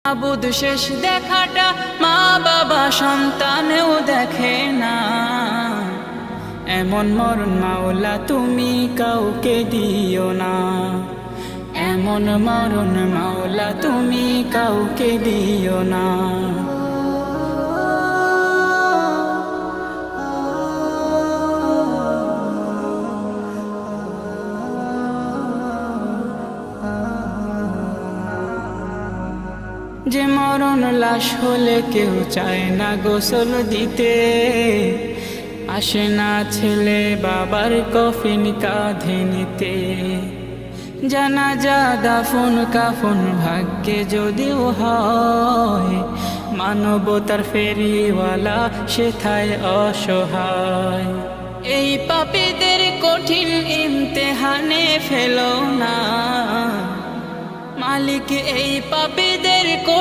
মাবুদ শেষ দেখাটা মা বাবা সন্তানেও দেখে না। এমন মরণ মাওলা তুমি কাউকে দিও না। এমন মরণ মাওলা তুমি কাউকে দিও না। যে মরণ লাশ হলে কেউ চায় না গোসল দিতে, আসে না ছেলে বাবার কফিন কাঁধে নিতে। জানাজা দাফন কাফন ভাগ্যে যদিও হয়, মানবতার ফেরিওয়ালা সেথায় অসহায়। এই পাপীদের কঠিন ইমতেহানে ফেলো না মালিক, এই পাপীদের